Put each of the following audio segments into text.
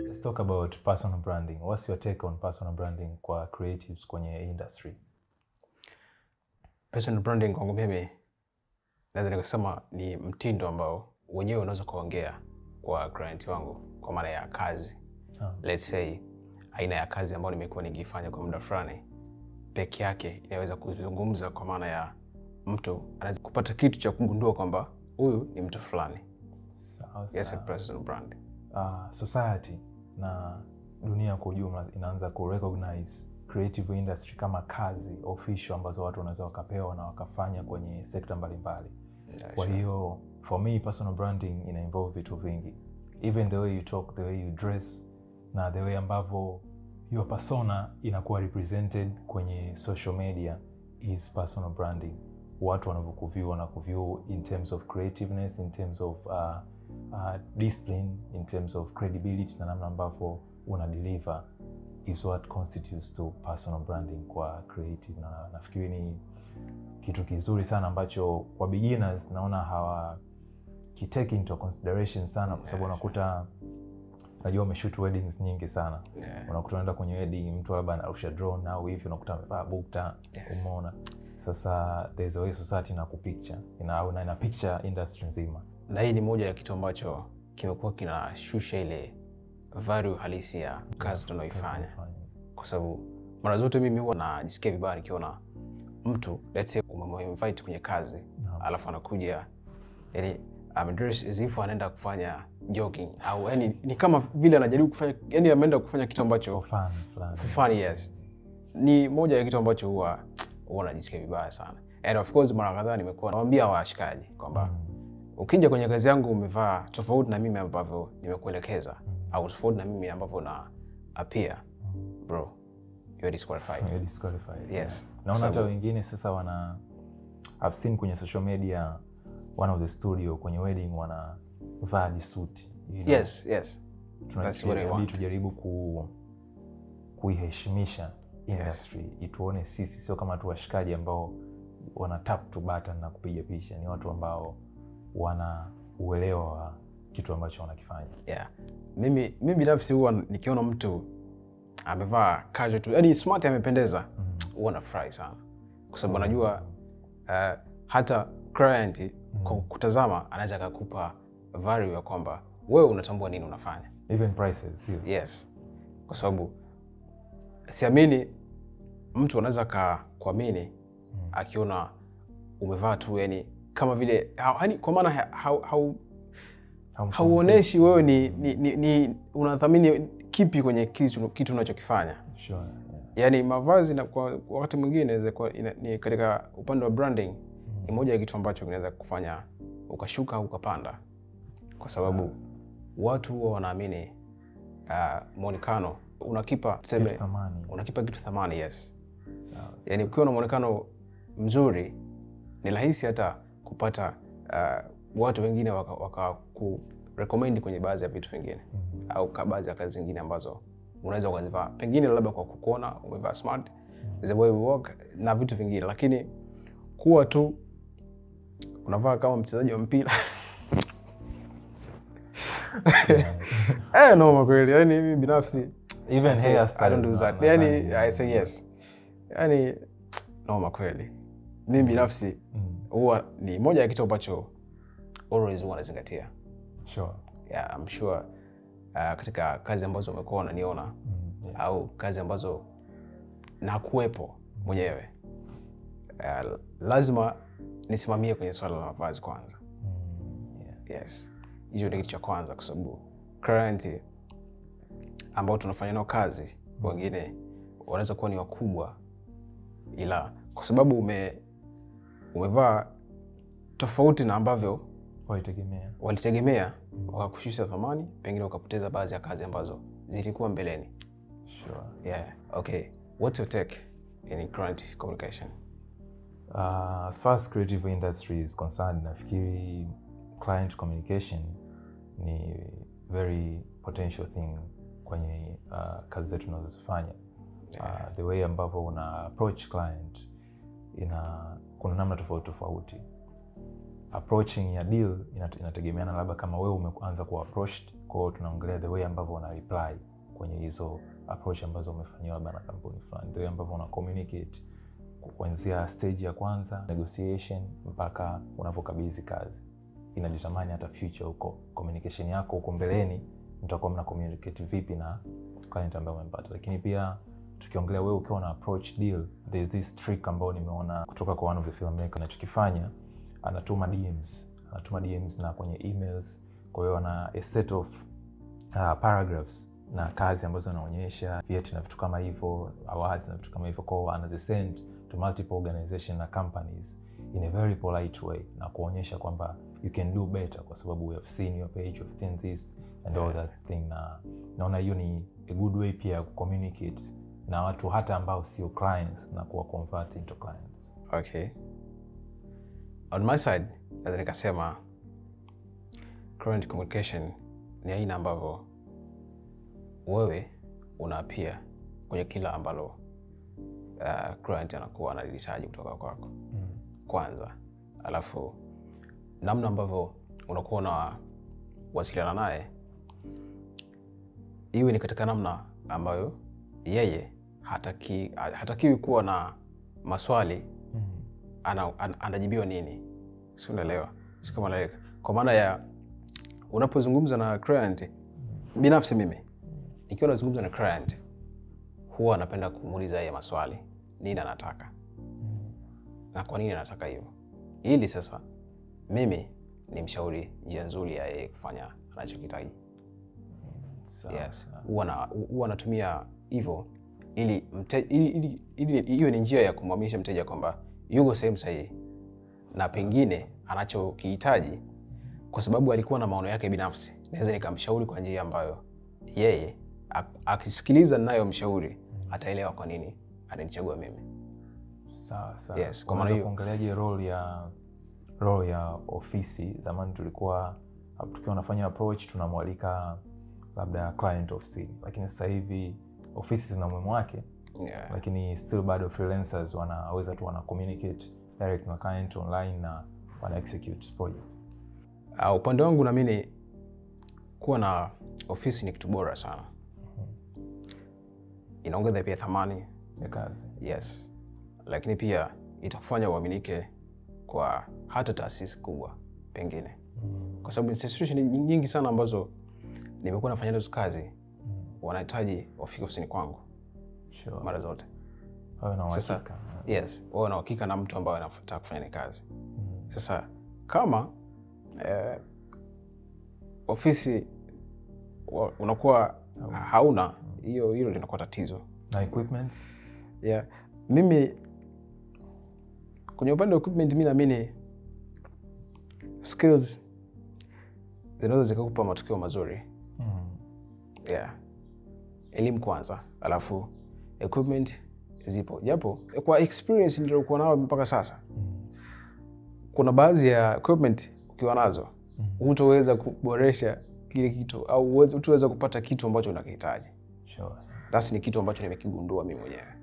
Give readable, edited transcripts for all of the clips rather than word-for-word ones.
Let's talk about personal branding. What's your take on personal branding kwa creatives kwenye industry? Personal branding kwangu mimi naweza kusema ni mtindo ambao wenyewe unaweza kuongea kwa client wangu kwa maana ya kazi. Let's say aina ya kazi ambayo nimekuwa nikifanya kwa muda fulani peke yake inaweza kuzungumza kwa maana ya mtu anaweza kupata kitu cha kugundua kwamba huyu ni mtu fulani. Yes, a personal brand. Society na dunia kwa ujumla inaanza ku recognize creative industry kama kazi official ambazo watu wanaweza wakapewa na wakafanya kwenye sekta mbalimbali. Kwa hiyo for me personal branding ina involve vitu vingi. Even the way you talk, the way you dress, na the way ambavyo your persona inakuwa represented kwenye social media is personal branding. Watu wanavyokuviu na kuview in terms of creativeness, in terms of discipline, in terms of credibility na namna ambavyo una deliver is what constitutes to personal branding kwa creative. Na nafikiri ni kitu kizuri sana ambacho kwa beginners naona hawa kitake into consideration sana, kwa sababu unakuta najua umeshoot weddings nyingi sana. Unakuta unaenda kwenye wedding mtu labda anarusha drone au hivi, unakuta amevaa bukta, umeona. Sasa there's a way society na kupicture ina picture industry nzima. Na hii ni moja ya kitu ambacho kimekuwa kinashusha ile value halisi ya kazi tunayoifanya. Kwa sababu mara zote mimi huwa najisikia vibaya nikiona mtu let's say umemwinvite kwenye kazi alafu anakuja yani amedress as if anaenda kufanya jogging au yani ni kama vile anajaribu kufanya yani ameenda kufanya kitu ambacho fun. Yes, ni moja ya kitu ambacho huwa najisikia vibaya sana. And of course mara kadhaa nimekuwa nawaambia washikaji kwamba ukija kwenye kazi yangu umevaa tofauti na mimi ambavyo nimekuelekeza au tofauti na mimi ambavyo na appear, bro, you're disqualified. You're disqualified. Yes. Naona hata wengine sasa I've seen kwenye social media one of the studio kwenye wedding wanavaa suit. Yes. That's what I want. Tujaribu kuiheshimisha industry. Ituone sisi sio kama tu washikaji ambao wana tap to button na kupiga picha. Ni watu ambao wana uelewa wa kitu ambacho wanakifanya. Yeah. Mimi binafsi huwa nikiona mtu amevaa casual tu, yani smart, amependeza, huwa nafurahi sana. Kwa sababu najua hata client kwa kutazama anaweza kukupa value ya kwamba wewe unatambua nini unafanya. Even prices. Yes. Kwa sababu siamini mtu anaweza kuamini akiona umevaa tu yani kama vile yani kwa maana hauoneshi wewe ni unathamini kipi kwenye kitu unachokifanya. Sure. Yeah. Yani mavazi na kwa wakati mwingine inaweza kuwa ni katika upande wa branding ni moja ya kitu ambacho kinaweza kufanya ukashuka au ukapanda, kwa sababu watu huwa wanaamini muonekano unakipa tuseme unakipa kitu thamani. Yes. Yani ukiwa na muonekano mzuri ni rahisi hata kupata watu wengine ku recommend kwenye baadhi ya vitu vingine au baadhi ya kazi zingine ambazo unaweza ukazivaa pengine labda kwa kukuona umevaa smart, the way we walk na vitu vingine, lakini kuwa tu unavaa kama mchezaji wa mpira no kweli, yani mimi binafsi even hairstyle I don't do that. Yani I say yes. Yani no kweli mimi binafsi huwa ni moja ya kitu ambacho always huwa nazingatia. Sure. Yeah, I'm sure katika kazi ambazo umekuwa unaniona au kazi ambazo nakuwepo mwenyewe lazima nisimamie kwenye swala la mavazi kwanza. Yes. Hiyo ni kitu cha kwanza, kwa sababu client ambao tunafanya nao kazi wengine wanaweza kuwa ni wakubwa, ila kwa sababu umevaa tofauti na ambavyo walitegemea wakakushusha thamani, pengine ukapoteza baadhi ya kazi ambazo zilikuwa mbeleni. Sure. Yeah. Okay. What's your take in client communication? As far as creative industry is concerned, nafikiri client communication ni very potential thing kwenye kazi zetu tunazofanya. The way ambavyo una approach client kuna namna tofauti. approaching ya deal inategemeana labda kama wewe umeanza ku approach, kwa hiyo tunaongelea the way ambavyo una reply kwenye hizo approach ambazo umefanyiwa na kampuni fulani, the way ambavyo una communicate kuanzia stage ya kwanza negotiation mpaka unapokabidhi kazi. Inadetermine hata future huko communication yako huko mbeleni mtakuwa mna communicate vipi na client ambaye umempata. Lakini pia tukiongelea wewe ukiwa na approach deal, there's this trick ambayo nimeona kutoka kwa one of the filmmakers anachokifanya, anatuma DMs na kwenye emails. Kwa hiyo ana a set of paragraphs na kazi ambazo anaonyesha vyeti na vitu kama hivyo, awards na vitu kama hivyo, kwa anazisend to multiple organizations na companies in a very polite way na kuonyesha kwamba you can do better kwa sababu we have seen your page, we've seen this and all that thing. Na naona hiyo ni a good way pia ku communicate na watu hata ambao sio clients na kuwa convert into clients. Okay. On my side, naweza nikasema current communication ni aina ambavyo wewe unaapia kwenye kila ambalo client anakuwa anahitaji kutoka kwako. Kwanza, alafu namna ambavyo unakuwa na wasiliana naye iwe ni katika namna ambayo yeye hatakiwi kuwa na maswali anajibiwa nini. Si unaelewa? Si kama naeleka. Kwa maana ya unapozungumza na client, binafsi mimi nikiwa nazungumza na client huwa napenda kumuuliza yeye maswali, nini anataka na kwa nini anataka hivyo, ili sasa mimi ni mshauri njia nzuri ya yeye kufanya anachokihitaji. Yes, huwa natumia hivyo ili hiyo ni njia ya kumwaminisha mteja kwamba yuko sehemu sahihi na pengine anachokihitaji, kwa sababu alikuwa na maono yake binafsi. Naweza nikamshauri kwa njia ambayo yeye akisikiliza ninayo mshauri ataelewa kwa nini ananichagua mimi. Sawa. Yes, kwa maana hiyo kuongeleaje role ya ofisi. Zamani tulikuwa tukiwa nafanya approach tunamwalika labda client ofisini, lakini sasa hivi ofisi zina umuhimu wake. Lakini still bado freelancers wanaweza tu wana communicate direct na client online na wana execute project. Upande wangu naamini kuwa na ofisi ni kitu bora sana. Inaongeza pia thamani ya kazi. Yes. Lakini pia itakufanya uaminike kwa hata taasisi kubwa pengine. Kwa sababu institution nyingi sana ambazo nimekuwa nafanya nazo kazi wanahitaji wafike ofisini kwangu. Sure. Mara zote. Wao na uhakika. Yes, wao na uhakika na mtu ambaye anataka kufanya kazi. Sasa kama ofisi unakuwa hauna hilo linakuwa tatizo. Na equipment? Yeah. Mimi kwenye upande wa equipment mimi naamini skills zinaweza zikakupa matokeo mazuri. Yeah. Elimu kwanza, alafu equipment zipo. Japo kwa experience niliyokuwa nayo mpaka sasa, kuna baadhi ya equipment ukiwa nazo hutoweza kuboresha kile kitu au hutoweza kupata kitu ambacho unakihitaji. Sure. That's ni kitu ambacho nimekigundua mimi mwenyewe.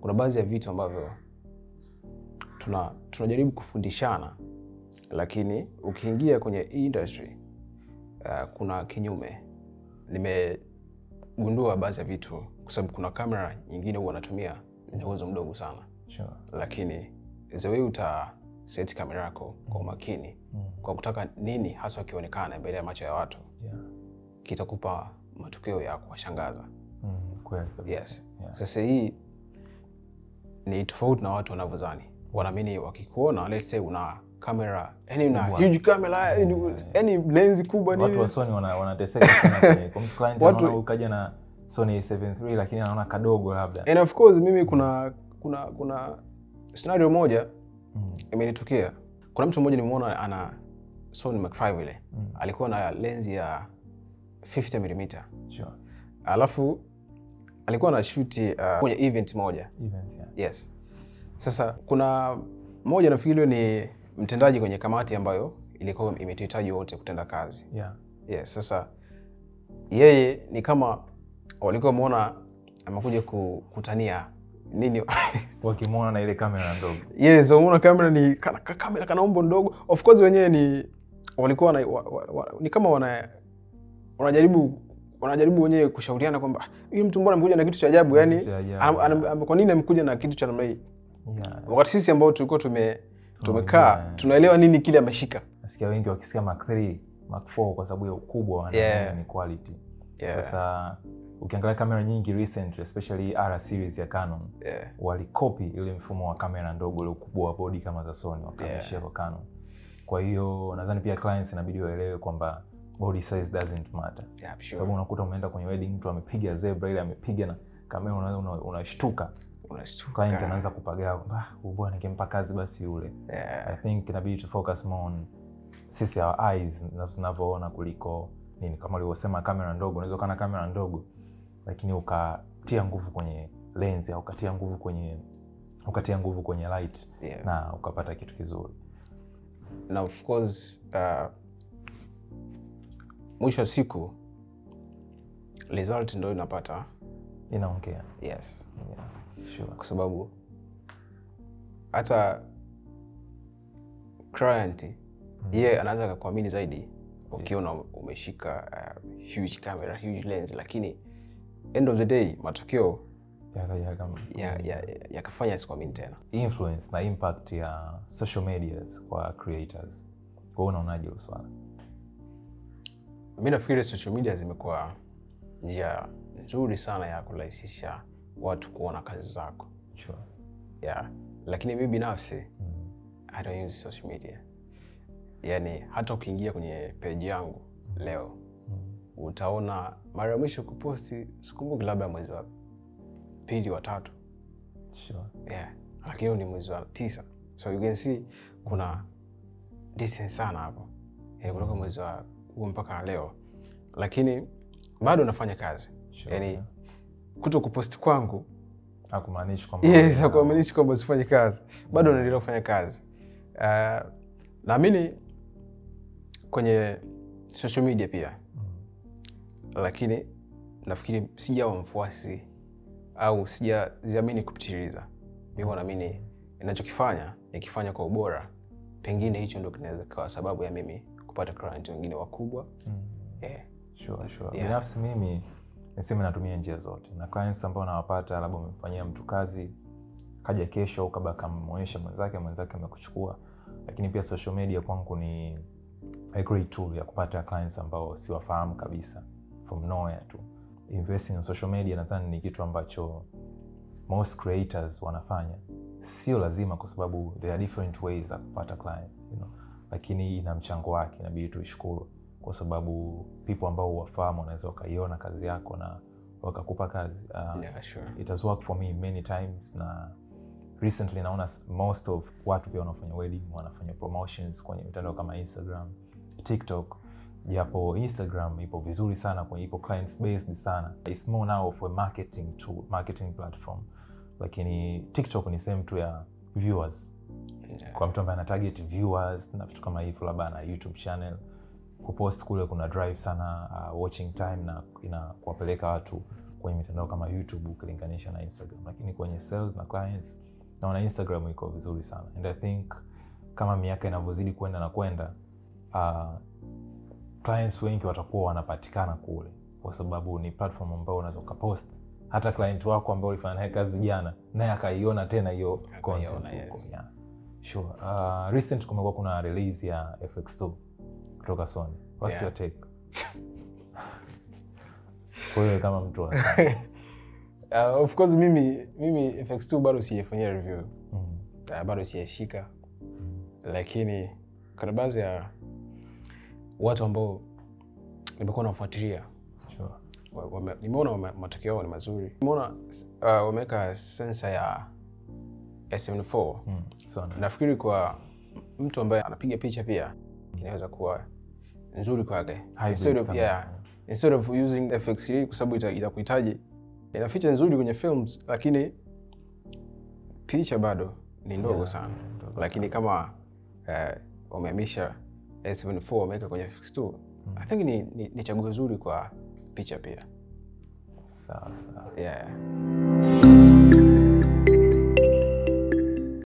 Kuna baadhi ya vitu ambavyo tunajaribu kufundishana, lakini ukiingia kwenye industry kuna kinyume. Nimegundua baadhi ya vitu kwa sababu kuna kamera nyingine huwa natumia ina uwezo mdogo sana. Sure. Lakini the way uta set kamera yako kwa umakini kwa kutaka nini hasa kionekane mbele ya macho ya watu, kitakupa matokeo ya kuwashangaza. Kweli. Yes. Sasa hii ni tofauti na watu wanavyodhani. Wanaamini wakikuona, let's say una kamera, yani una huge camera, yani lens kubwa nini. Watu wa Sony wanateseka sana kwa mtu client anaona ukaja na Sony A7 III lakini anaona kadogo labda. And of course mimi kuna scenario moja imenitokea. Kuna mtu mmoja nimeona ana Sony Mark 5 ile. Alikuwa na lens ya 50mm. Sure. Alafu alikuwa na shoot kwenye event moja. Yes. Sasa kuna moja nafikiri ni mtendaji kwenye kamati ambayo ilikuwa imetuhitaji wote kutenda kazi. Yes, sasa yeye ni kama walikuwa wameona amekuja kukutania nini wakimwona na ile kamera ndogo. Yes, unaona kamera ni kamera kana umbo ndogo. Of course wenyewe ni walikuwa ni kama wanajaribu wenyewe kushauriana kwamba huyu mtu mbona amekuja na kitu cha ajabu, yani kwa nini amekuja na kitu cha namna hii? Wakati sisi ambao tulikuwa tumekaa tunaelewa nini kile ameshika. Nasikia wengi wakisikia Mark 3, Mark 4 kwa sababu ya ukubwa wanaona ni quality. Sasa ukiangalia kamera nyingi recently, especially R series ya Canon, walicopy ile mfumo wa kamera ndogo ile ukubwa wa body kama za Sony wakamishia kwa Canon. Kwa hiyo nadhani pia clients inabidi waelewe kwamba body size doesn't matter. Sababu unakuta umeenda kwenye wedding, mtu amepiga zebra ile amepiga na kamera unashtuka. Client anaanza kupagaa kwamba huyu bwana nikimpa kazi basi yule. I think inabidi to focus more on sisi our eyes na tunavyoona kuliko nini. Kama ulivyosema kamera ndogo, unaweza kana kamera ndogo lakini ukatia nguvu kwenye lens au ukatia nguvu kwenye light na ukapata kitu kizuri. Na of course mwisho siku result ndio inapata inaongea. Yes. Sure. Kwa sababu hata client yeye anaweza kukuamini zaidi ukiona umeshika huge camera, huge lens, lakini end of the day matokeo yakafanya sikuamini tena. Influence na impact ya social medias kwa creators, kwa unaonaje swala? Mimi nafikiri social media zimekuwa njia nzuri sana ya kurahisisha watu kuona kazi zako. Sure. Lakini mimi binafsi I don't use social media. Yani hata ukiingia kwenye page yangu leo utaona mara mwisho kuposti sikumbuki labda mwezi wa 2 wa 3. Sure. Lakini ni mwezi wa 9. So you can see kuna distance sana hapo. Kutoka mwezi wa huo mpaka leo. Lakini bado nafanya kazi. Sure. Yani kuto kuposti kwangu hakumaanishi kwamba hakumaanishi kwamba usifanye kazi. Bado naendelea kufanya kazi. Naamini kwenye social media pia. Lakini nafikiri sijawa mfuasi au sijaziamini kupitiliza. Mimi naamini ninachokifanya nikifanya kwa ubora, pengine hicho ndio kinaweza kuwa sababu ya mimi kupata client wengine wakubwa. Sure. Binafsi mimi niseme natumia njia zote. Na clients ambao nawapata labda umemfanyia mtu kazi kaja kesho au kabla kumuonyesha mwenzake amekuchukua. Lakini pia social media kwangu ni a great tool ya kupata clients ambao siwafahamu kabisa from nowhere tu. Investing in social media nadhani ni kitu ambacho most creators wanafanya. Sio lazima kwa sababu there are different ways za kupata clients, lakini ina mchango wake, inabidi tuishukuru kwa sababu people ambao wafahamu wanaweza wakaiona kazi yako na wakakupa kazi. Sure. It has worked for me many times, na recently naona most of watu pia wanafanya wedding, wanafanya promotions kwenye mitandao kama Instagram, TikTok. Japo Instagram ipo vizuri sana, kwenye ipo clients based sana. It's more now of a marketing tool, marketing platform. Lakini TikTok ni same tu ya viewers. Kwa mtu ambaye ana target viewers na vitu kama hivyo, labda na YouTube channel, kupost kule kuna drive sana watching time na kuwapeleka watu kwenye mitandao kama YouTube ukilinganisha na Instagram. Lakini kwenye sales na clients naona Instagram iko vizuri sana. And I think kama miaka inavyozidi kwenda clients wengi watakuwa wanapatikana kule kwa sababu ni platform ambayo unaweza kupost hata client wako ambao ulifanya naye kazi jana naye akaiona tena hiyo content. Yes. Sure. Recent kumekuwa kuna release ya FX2 kutoka Sony. What's your take? Wewe kama mtu wa of course mimi FX2 bado sijafanyia review. Bado sijashika. Lakini kuna baadhi ya watu ambao nimekuwa nafuatilia. Sure. Nimeona matokeo yao ni mazuri. Nimeona wameweka sensor ya S74. Nafikiri kwa mtu ambaye anapiga picha pia inaweza kuwa nzuri kwake. Instead of using FX3 kwa sababu itakuhitaji ina feature nzuri kwenye films, lakini picha bado ni ndogo sana. Lakini kama wamehamisha S74 wameweka kwenye FX2, I think ni chaguo zuri kwa picha pia. Sawa. Yeah.